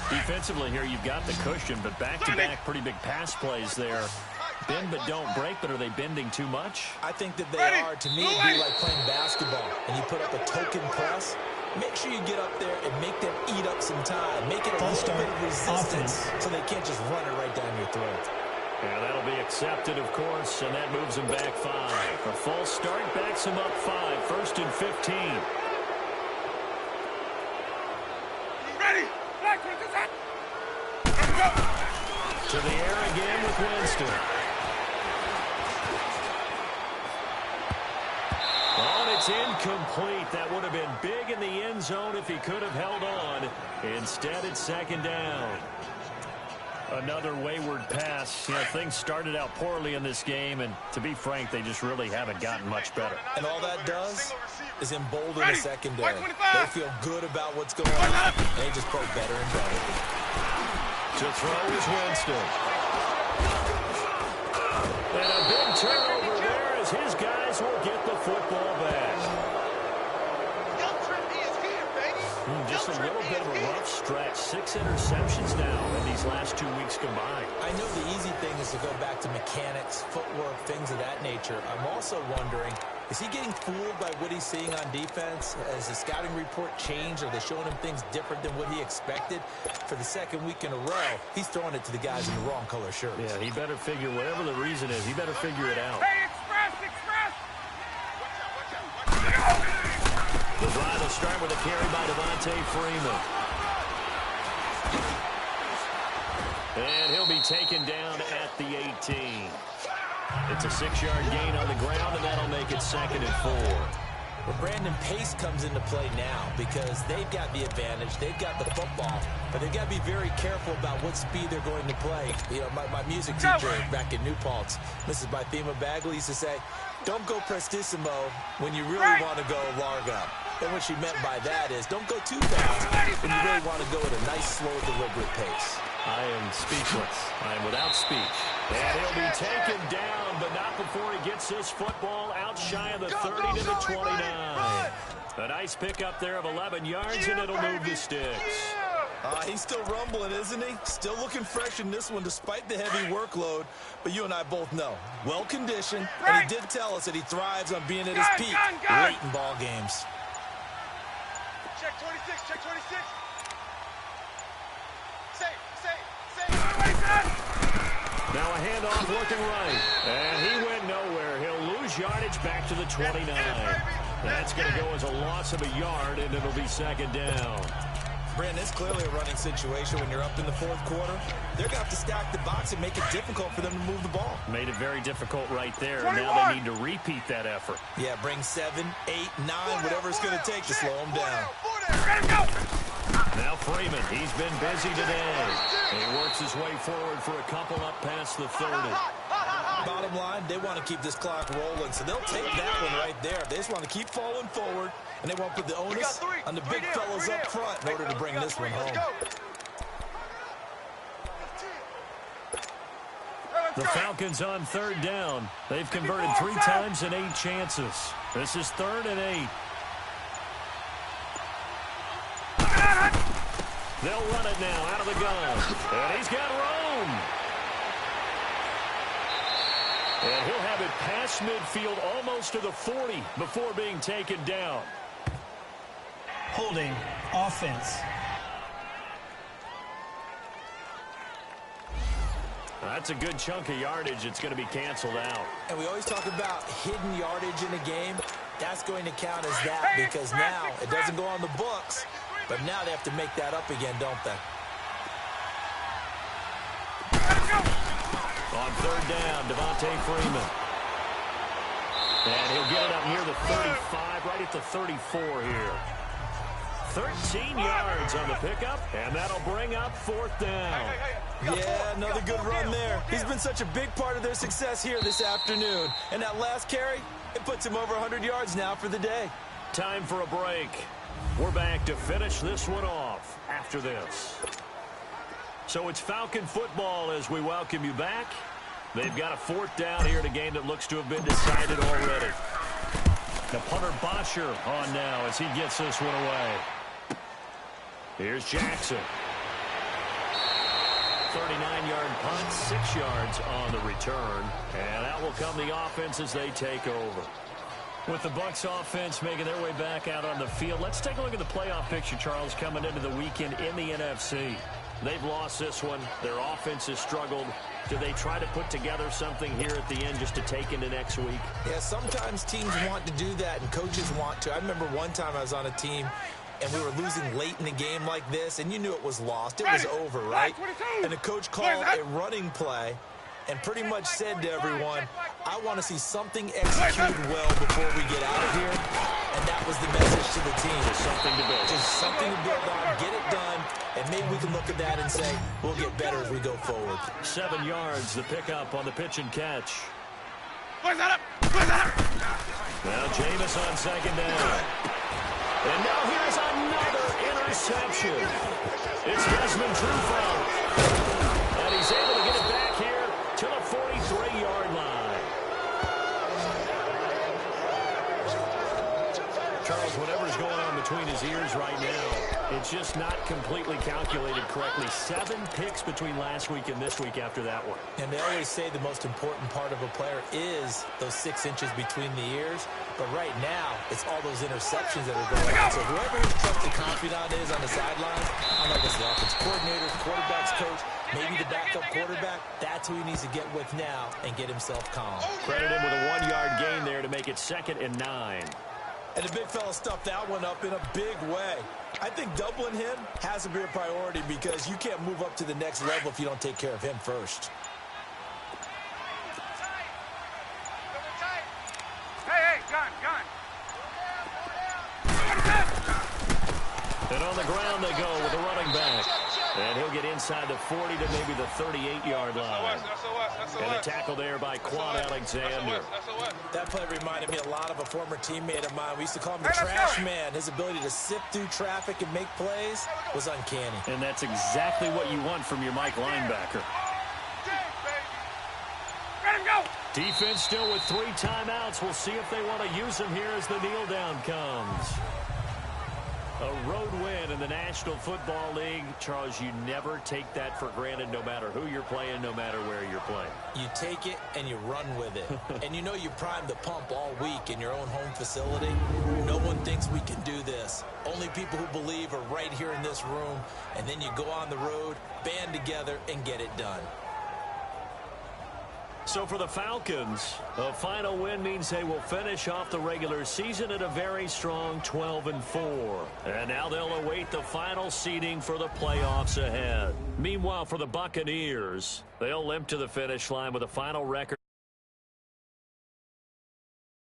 Defensively here, you've got the cushion, but back-to-back pretty big pass plays there. Bend but don't break, but are they bending too much? I think that they are. To me, it'd be like playing basketball, and you put up a token press. Make sure you get up there and make them eat up some time. Make it a little bit of resistance so they can't just run it right down your throat. Yeah, that'll be accepted, of course, and that moves them back 5. A false start backs them up 5. First and 15. To the air again with Winston. Oh, and it's incomplete. That would have been big in the end zone if he could have held on. Instead, it's second down. Another wayward pass. You know, things started out poorly in this game, and to be frank, they just really haven't gotten much better. And all that does is embolden the secondary. They feel good about what's going on, and they just play better and better. To throw is Winston. And a big turnover there as his guys will get the football back. Just a little bit of a rough stretch. 6 interceptions now in these last 2 weeks combined. I know the easy thing is to go back to mechanics, footwork, things of that nature. I'm also wondering, is he getting fooled by what he's seeing on defense? Has the scouting report changed? Are they showing him things different than what he expected? For the second week in a row, he's throwing it to the guys in the wrong color shirts. Yeah, he better figure, whatever the reason is, he better figure it out. Hey, express! The drive will start with a carry by Devontae Freeman. And he'll be taken down at the 18. It's a 6-yard gain on the ground, and that'll make it second and 4. Well, Brandon, pace comes into play now because they've got the advantage. They've got the football, but they've got to be very careful about what speed they're going to play. You know, my music teacher back in New Paltz, Mrs. Bythema Bagley, used to say, don't go prestissimo when you really want to go largo. And what she meant by that is don't go too fast when you really want to go at a nice, slow, deliberate pace. I am speechless. I am without speech. And he'll be taken down, but not before he gets this football out shy of the 30 to the 29. A nice pickup there of 11 yards, and it'll move the sticks. He's still rumbling, isn't he? Still looking fresh in this one despite the heavy workload. But you and I both know, well-conditioned, and he did tell us that he thrives on being at his peak late in ball games. Check 26, check 26. Now a handoff looking right. And he went nowhere. He'll lose yardage back to the 29. That's going to go as a loss of a yard, and it'll be second down. Brandon, it's clearly a running situation when you're up in the fourth quarter. They're going to have to stack the box and make it difficult for them to move the ball. Made it very difficult right there. 21. Now they need to repeat that effort. Yeah, bring 7, 8, 9, whatever it's going to take to slow them down. Now Freeman, he's been busy today. He works his way forward for a couple up past the 30. Bottom line, they want to keep this clock rolling, so they'll take that one right there. They just want to keep falling forward, and they won't put the onus on the big fellas up front in order to bring this one home. The Falcons on third down. They've converted 3 times in 8 chances. This is 3rd and 8. They'll run it now out of the gun. And he's got room. And he'll have it past midfield almost to the 40 before being taken down. Holding offense. That's a good chunk of yardage. It's going to be canceled out. And we always talk about hidden yardage in a game. That's going to count as that because now it doesn't go on the books, but now they have to make that up again, don't they? On third down, Devontae Freeman. And he'll get it up near the 35, right at the 34 here. 13 yards on the pickup, and that'll bring up 4th down. Yeah, another good run there. He's been such a big part of their success here this afternoon. And that last carry, it puts him over 100 yards now for the day. Time for a break. We're back to finish this one off after this. So it's Falcon football as we welcome you back. They've got a 4th down here in a game that looks to have been decided already. The punter Bosher on now as he gets this one away. Here's Jackson. 39-yard punt, 6 yards on the return. And out will come the offense as they take over. With the Bucs offense making their way back out on the field, let's take a look at the playoff picture, Charles, coming into the weekend in the NFC. They've lost this one. Their offense has struggled. Do they try to put together something here at the end just to take into next week? Yeah, sometimes teams want to do that and coaches want to. I remember one time I was on a team and we were losing late in the game like this, and you knew it was lost. It was over, right? And the coach called a running play and pretty much said to everyone, I want to see something executed well before we get out of here. And that was the message to the team. Just something to build. Just something to build on, get it done, and maybe we can look at that and say, we'll get better as we go forward. 7 yards, the pickup on the pitch and catch. Now Jameis on second down. And now here's another interception. It's Desmond Trufant. And he's able to get it back here to the 43-yard line. Charles, whatever's going on between his ears right now, it's just not completely calculated correctly. 7 picks between last week and this week after that one. And they always say the most important part of a player is those 6 inches between the ears. But right now, it's all those interceptions that are going on. So whoever his trusted confidant is on the sidelines, I don't know if it's the offense coordinator, quarterback's coach, maybe the backup quarterback, that's who he needs to get with now and get himself calm. Credit him with a 1-yard gain there to make it 2nd and 9. And the big fella stuffed that one up in a big way. I think doubling him has to be a priority because you can't move up to the next level if you don't take care of him first. Hey, gun. And on the ground they go with the running back. And he'll get inside the 40 to maybe the 38-yard line. And a tackle there by Quan Alexander. That play reminded me a lot of a former teammate of mine. We used to call him the trash man. His ability to sift through traffic and make plays was uncanny. And that's exactly what you want from your Mike linebacker. Let him go. Defense still with 3 timeouts. We'll see if they want to use them here as the kneel down comes. A road win in the National Football League. Charles, you never take that for granted no matter who you're playing, no matter where you're playing. You take it and you run with it. And you know you primed the pump all week in your own home facility. No one thinks we can do this. Only people who believe are right here in this room. And then you go on the road, band together, and get it done. So for the Falcons, a final win means they will finish off the regular season at a very strong 12-4. And now they'll await the final seeding for the playoffs ahead. Meanwhile, for the Buccaneers, they'll limp to the finish line with a final record